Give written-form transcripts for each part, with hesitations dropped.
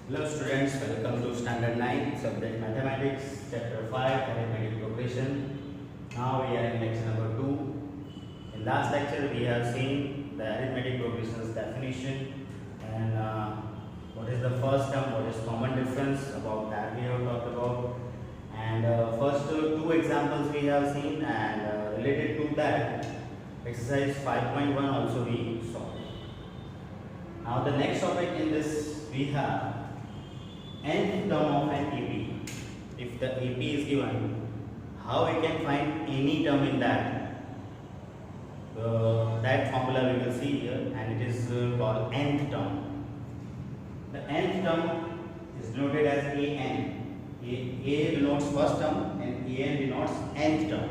Hello students, welcome to Standard 9, Subject Mathematics, Chapter 5, Arithmetic Progression. Now we are in lecture number 2. In last lecture we have seen the arithmetic progression's definition and what is the first term, what is common difference, about that we have talked about. And first two examples we have seen, and related to that, exercise 5.1 also we saw. Now the next topic in this we have nth term of an AP. If the AP is given, how we can find any term in that? That formula we will see here, and it is called nth term. The nth term is denoted as an. A denotes first term and an denotes nth term.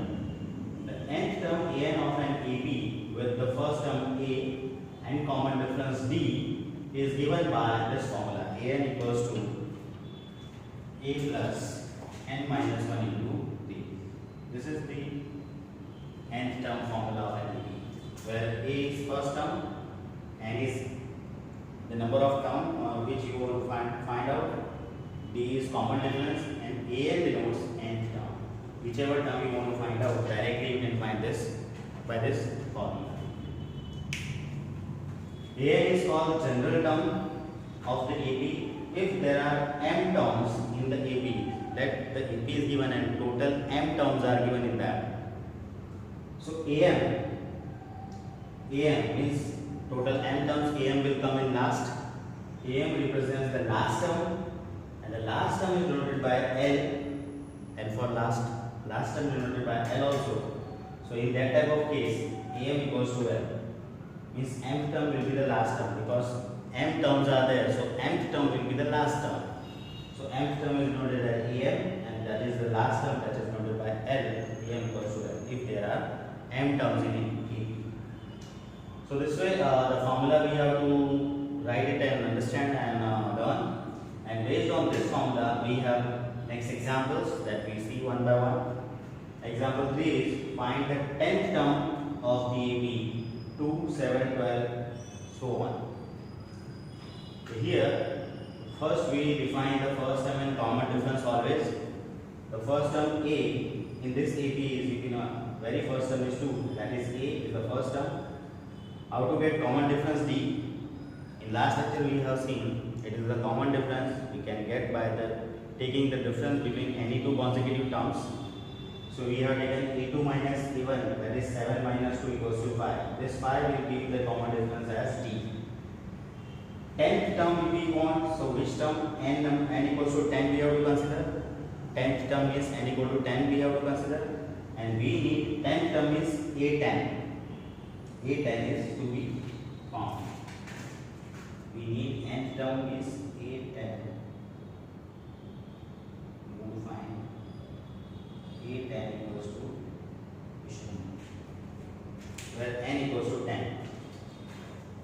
The nth term an of an AP with the first term A and common difference D is given by this formula. An equals to A plus n minus 1 into D. This is the nth term formula of an AP, where A is first term, n is the number of term which you want to find out, D is common difference, and an denotes nth term. Whichever term you want to find out, directly you can find this by this formula. An is called general term of the AP. If there are m terms in the AP, let the AP is given and total m terms are given in that. So AM means total m terms, AM will come in last. AM represents the last term, and the last term is denoted by L, and for last term is denoted by L also. So in that type of case, AM equals to L, means m term will be the last term, because m terms are there, so mth term will be the last term. So mth term is denoted as AM, and that is the last term that is denoted by L. AM equals to L if there are m terms in AP. So this way the formula we have to write it and understand and learn. And based on this formula, we have next examples that we see one by one. Example 3 is find the 10th term of the AP 2, 7, 12, so on. Here, first we define the first term and common difference always. The first term A in this AP is, very first term is 2, that is A is the first term. How to get common difference D? In last lecture we have seen it is the common difference we can get by taking the difference between any two consecutive terms. So we have taken A2 minus A1, that is 7 minus 2 equals to 5. This 5 will give the common difference as D. 10th term we want, so which term? N equals to 10 we have to consider. 10th term is n equal to 10 we have to consider. And we need 10th term is A10. A10 is to be found. We need nth term is A10. We want to find A10 equals to where n equals to 10.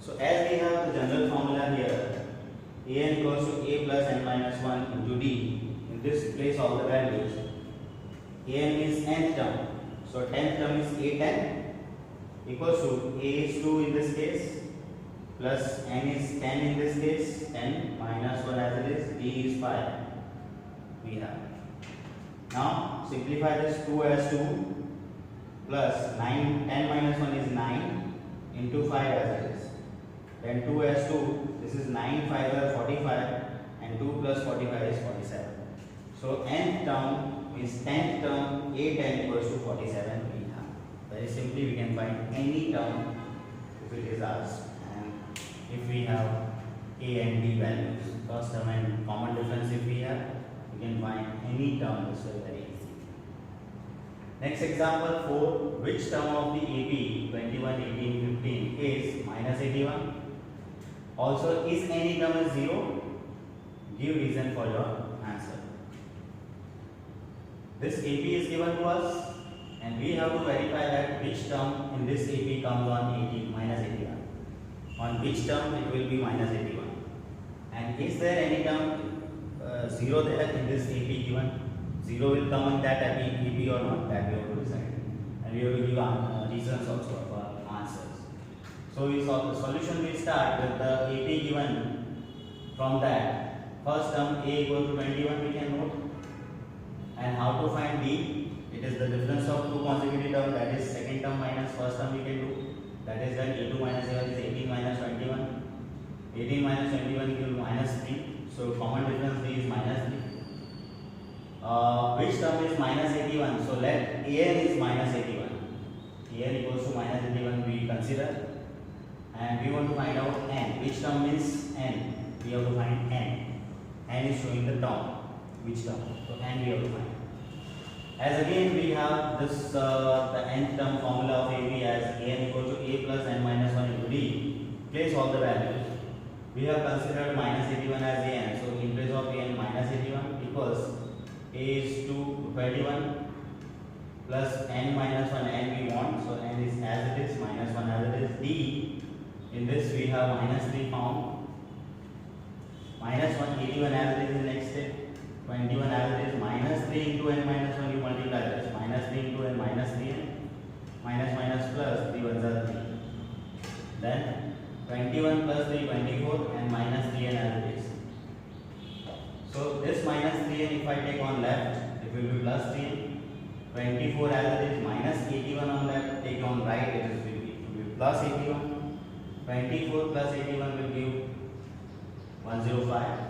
So as we have the general formula here, an equals to a plus n minus 1 into d. In this place all the values. An is nth term. So 10th term is A10 equals to a is 2 in this case, plus n is 10 in this case, 10 minus 1 as it is, d is 5 we have. Now simplify this, 2 as 2 plus 10 minus 1 is 9 into 5 as it is. Then 2 as 2, this is 9, 5 are 45, and 2 plus 45 is 47. So nth term means 10th term, A10 equals to 47 we have. Very simply we can find any term if it is asked, and if we have A and D values, first term and common difference if we have, we can find any term. This is very easy. Next example 4, which term of the AP 21, 18, 15 is minus 81? Also, is any term is 0? Give reason for your answer. This AP is given to us, and we have to verify that which term in this AP comes on 80 minus 81. On which term it will be minus 81. And is there any term 0 there in this AP given? 0 will come in that AP or not? That we have to decide. And we have to give reasons also for answers. So we solve the solution. We start with the AP given. From that first term a equal to 21 we can note. And how to find b? It is the difference of two consecutive terms, that is second term minus first term we can do. That is then a2 minus a1 is 18 minus 21. 18 minus 21 equal to minus 3. So common difference b is minus 3. Which term is minus 81? So let an is minus 81. An equals to minus 81 we consider. And we want to find out n. Which term means n? We have to find n. N is showing the term. Which term? So n we have to find. As again we have this the nth term formula of AB as an equal to a plus n minus 1 into d. Place all the values. We have considered minus 81 as an. So in place of an minus 81 equals a is to 21 plus n minus 1, n we want. So n is as it is, minus 1 as it is. D, in this we have minus 3 found. Minus 1, 81 as it is in next step. 21 as it is, minus 3 into n minus 1 you multiply this, minus 3 into n minus 3n, minus minus plus 3 ones are 3. Then 21 plus 3, 24 and minus 3n as it is. So this minus 3n if I take on left, it will be plus 3n. 24 as it is, minus 81 on left, take on right, it will be plus 81. 24 plus 81 will give 105.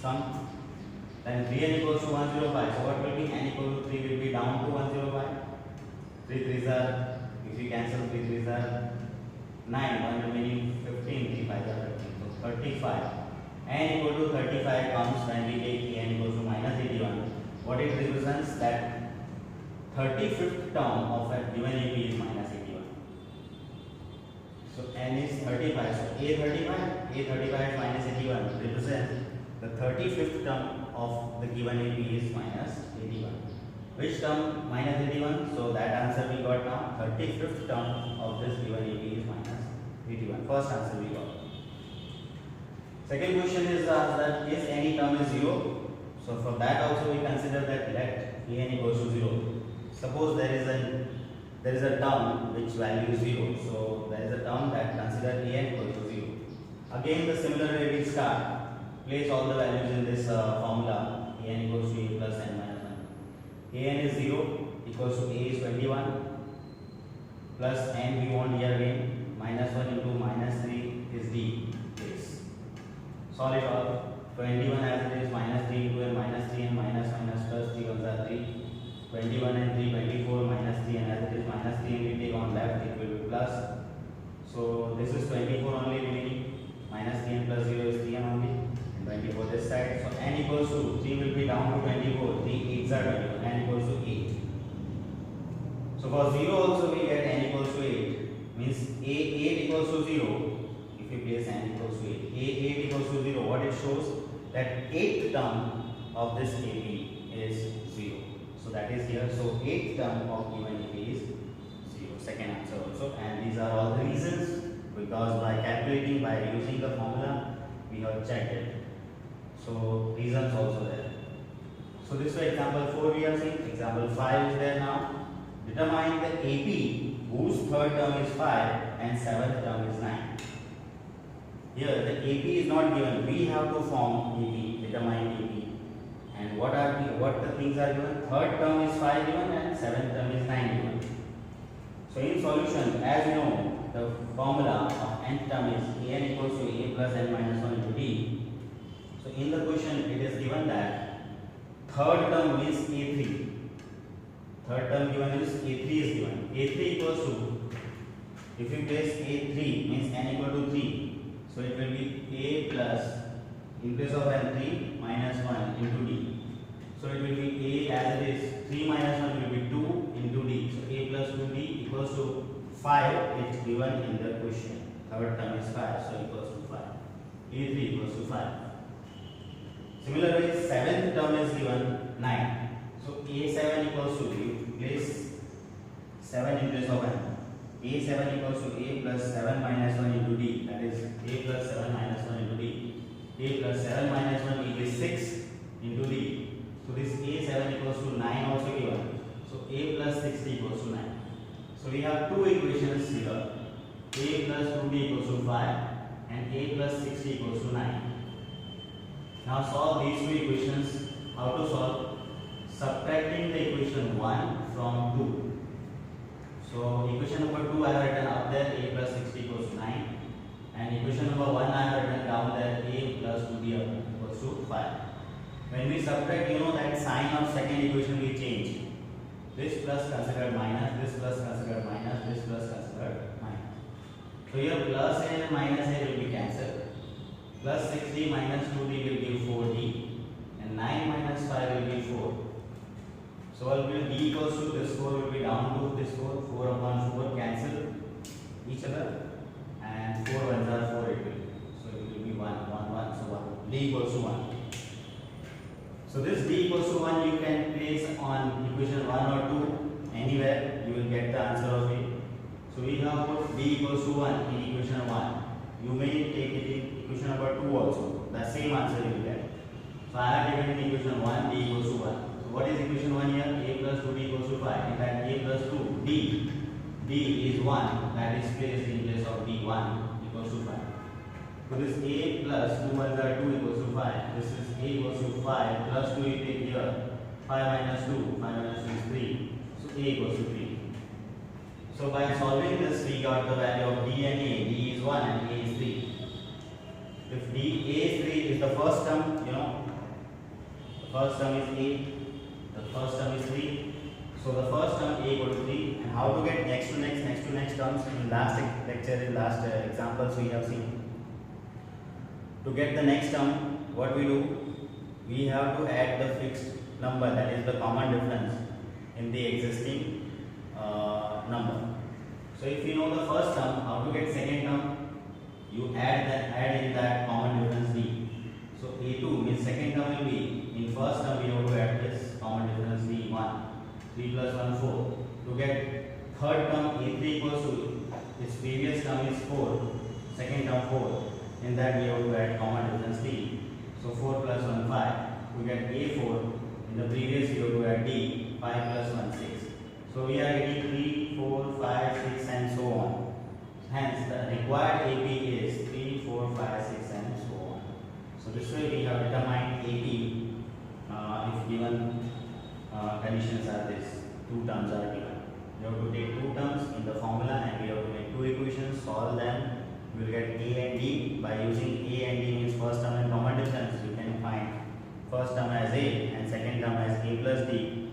Sum. Then 3n equals to 105. So what will be? N equal to 3 will be down to 105. 3 3s are, if you cancel 3 3s are 9, 1 remaining 15, 3 5s are 15. So 35. N equal to 35 comes when we take n equals to minus 81. What it represents? That 35th term of a given AP is minus 81. So n is 35. So A35 is minus 81 represents the 35th term of the given AP is minus 81. Which term minus 81? So that answer we got now. 35th term of this given AP is minus 81. First answer we got. Second question is asked that is any term is 0? So for that also we consider that let an equals to 0. Suppose there is a term which value is 0. So there is a term that consider an equals to 0. Again the similar way we start. Place all the values in this formula. An equals to a plus n minus 1. An is 0 equals to a is 21 plus n we want here again minus 1 into minus 3 is d. Place. Solve it all. 21 as it is, minus 3 into n minus 3 and minus minus plus 3 ones are 3. 21 and 3, 24 minus 3 and as it is minus 3 and we take on left it will be plus. So this is 24 only remaining. Minus 3 and plus 0 is 3n only. And 24 this side. So n equals to 3 will be down to 24. 3 8s are 21. N equals to 8. So for 0 also we get n equals to 8. Means a8 equals to 0. If you place n equals to 8. A8 equals to 0. What it shows? That 8th term of this AP is 0. So that is here. So 8th term of given AP is 0. Second answer also. And these are all the reasons, because by calculating, by using the formula, we have checked it. So reasons also there. So this way example 4 we are seeing. Example 5 is there now. Determine the AP whose third term is 5 and seventh term is 9. Here the AP is not given. We have to form AP, determine AP. And what the things are given? Third term is 5 given and seventh term is 9 given. So in solution, as you know, the formula of nth term is an equals to a plus n minus 1 into d. So in the question it is given that third term is a3. Third term given is a3 is given. A3 equals to, if you place a3 means n equal to 3. So it will be a plus, in place of n3 minus 1 into d. So it will be a as it is, 3 minus 1 will be 2 into d. So a plus 2d equals to 5. It's given in the question. Third term is 5, so equals to 5. A3 equals to 5. Similarly, seventh term is given 9. So a7 equals to, you place 7 in place of n. A7 equals to a plus 7 minus 1 into d. That is a plus 7 minus 1 into d. A plus 7 minus 1 will be 6 into d. So this a7 equals to 9 also given. So a plus 60 equals to 9. So we have two equations here. A plus 2d equals to 5 and a plus 60 equals to 9. Now solve these two equations. How to solve? Subtracting the equation 1 from 2. So equation number 2 I have written up there, a plus 60 equals to 9, and equation number 1 I have written down there, a plus 2b equals to 5. When we subtract, you know that sign of second equation will change. This plus considered minus, this plus considered minus, this plus considered minus. So here plus a and minus a will be cancelled. Plus 6d minus 2d will give 4d, and 9 minus 5 will be 4. So what will d equals to this 4 will be down to this 4, 4 upon 4 cancel each other, and 4 ones are 4 it will be. So it will be 1, 1, 1, so 1. d equals to 1. So this d equals to 1 you can place on equation 1 or 2 anywhere, you will get the answer of it. So we have put d equals to 1 in equation 1. You may take it in equation number 2 also. The same answer you will get. So I have taken in equation 1 d equals to 1. So what is equation 1 here? A plus 2d equals to 5. In fact, a plus 2 d is 1, that is placed in place of d, 1 equals to 5. So this a plus 2 ones are 2 equals to 5. This is a equals to 5 plus 2 you take here. 5 minus 2, 5 minus 2 is 3. So a equals to 3. So by solving this, we got the value of d and a. D is 1 and a is 3. If d a is 3 is the first term, you know, the first term is a, the first term is 3. So the first term a equal to 3. And how to get next to next terms? In last lecture, in last examples we have seen. To get the next term, what we do? We have to add the fixed number, that is the common difference in the existing number. So if you know the first term, how to get second term? You add in that common difference d. So a2 means second term will be, in first term we have to add this common difference d, 1. 3 plus 1 4. To get third term a3 equals to, its previous term is 4, second term 4. In that we have to add common difference d. So 4 plus 1 5. To get a4, in the previous we have to add d, 5 plus 1 6. So we are getting 3, 4, 5, 6 and so on. Hence the required AP is 3, 4, 5, 6 and so on. So this way we have determined AP if given conditions are this. Two terms are given. We have to take two terms in the formula and we have to make two equations, solve them. We will get a and d. By using a and d means first term and common difference, you can find first term as a and second term as a plus d.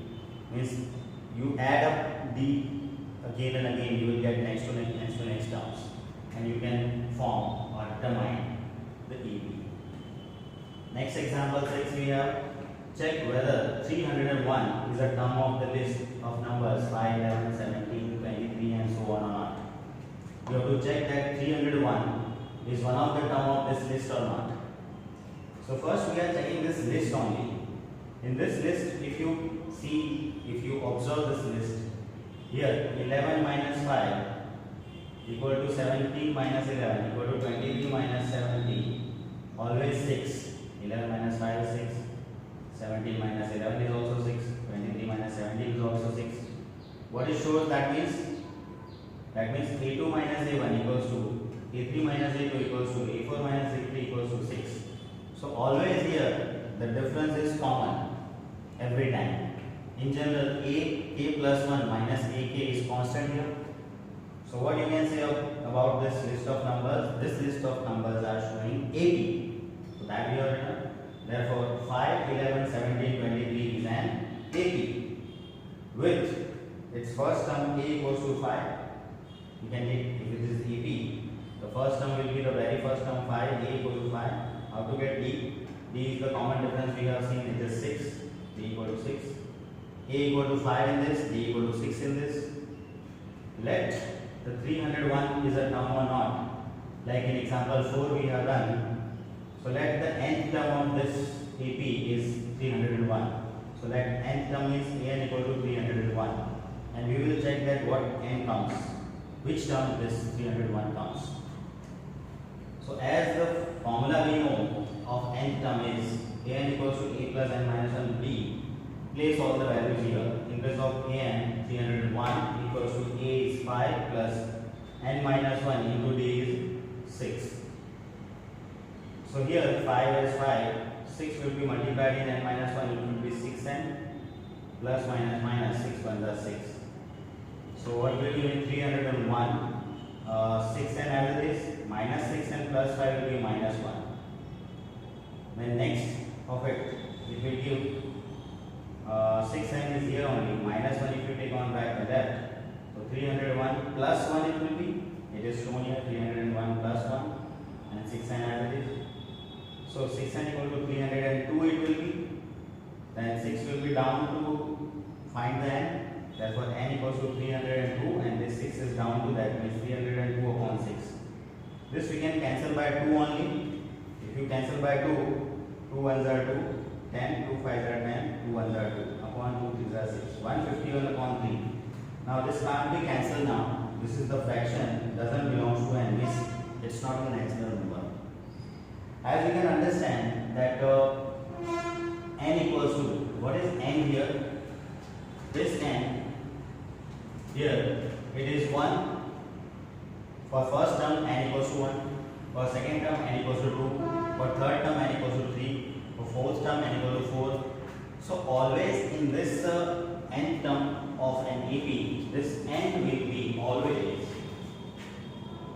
Means you add up d again and again, you will get next to next terms, and you can form or determine the EP. Next example 6 we have, check whether 301 is a term of the list of numbers 5, 11, 17, 23 and so on or not. You have to check that 301 is one of the term of this list or not. So first we are checking this list only. In this list, if you observe this list, here 11 minus 5 equal to 17 minus 11 equal to 23 minus 17, always 6. 11 minus 5 is 6, 17 minus 11 is also 6, 23 minus 17 is also 6. What it shows, that means a2 minus a1 equals to a3 minus a2 equals to a4 minus a3 equals to 6. So always here the difference is common every time. In general, k plus 1 minus ak is constant here. So what you can say about this list of numbers? This list of numbers are showing AP. So that we have written. Therefore, 5, 11, 17, 23 is an AP. With its first term a equals to 5. You can take, if it is AP, the first term will be the very first term 5, a equal to 5. How to get d? D is the common difference we have seen, it is 6. D equal to 6. A equal to 5 in this, D equal to 6 in this. Let the 301 is a term or not. Like in example 4 we have done. So let the nth term of this AP is 301. So let nth term is n equal to 301. And we will check that what n comes. Which term this 301 comes. So as the formula we know of nth term is an equals to a plus n minus 1 b. Place all the values here. In place of an, 301 equals to a is 5 plus n minus 1 into d is 6. So here 5 is 5, 6 will be multiplied in n minus 1, it will be 6n plus minus minus 6 1 is 6. So what will be in 301? 6n as it is, minus 6n plus 5 will be minus 1. Then next of it will give 6n is here only, minus 1 if you take on back the left. So 301 plus 1 it will be, it is shown here 301 plus 1 and 6n as it is. So 6n equal to 302 it will be, then 6 will be down to find the n, therefore n equals to 302 and this 6 is down to that means 302 upon 6. This we can cancel by 2 only. If you cancel by 2, 2 1s are 2, 10, 2 5s are 10, 2 1s are 2, upon 2 3s are 6, 151 upon 3. Now this can't be cancelled now. This is the fraction, doesn't belong to n, means it's not a natural number. As we can understand that n equals to, what is n here? This n here, it is 1. For first term n equals to 1, for second term n equals to 2, for third term n equals to 3, for fourth term n equals to 4. So always in this n term of an AP, this n will be always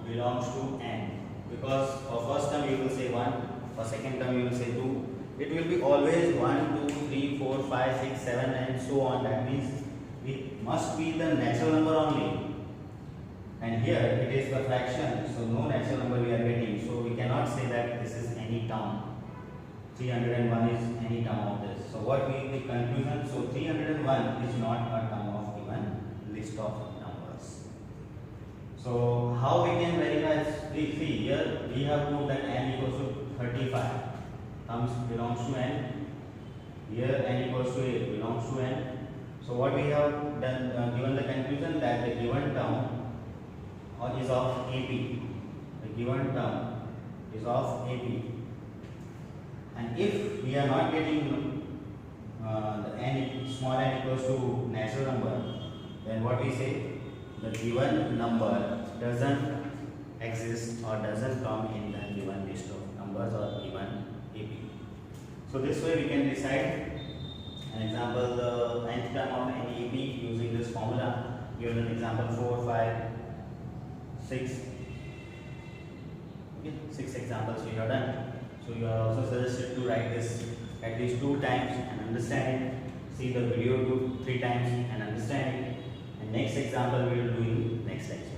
belongs to n. Because for first term you will say 1, for second term you will say 2. It will be always 1, 2, 3, 4, 5, 6, 7 and so on. That means it must be the natural number only. And here it is the fraction, so no natural number we are getting. So we cannot say that this is any term. 301 is any term of this. So what will be the conclusion? So 301 is not a term of given list of numbers. So how we can verify? See here we have proved that n equals to 35. Terms belongs to n. Here n equals to 8 belongs to n. So what we have done, given the conclusion that the given term is of AP. The given term is of AP. And if we are not getting the n small n equals to natural number, then what we say? The given number doesn't exist or doesn't come in the given list of numbers or given AP. So this way we can decide. An example, the nth term of any AP using this formula. Given an example 4, 5, 6. Okay, 6 examples we have done. So you are also suggested to write this at least 2 times and understand it. See the video 2, 3 times and understand it. And next example we will do in next lecture.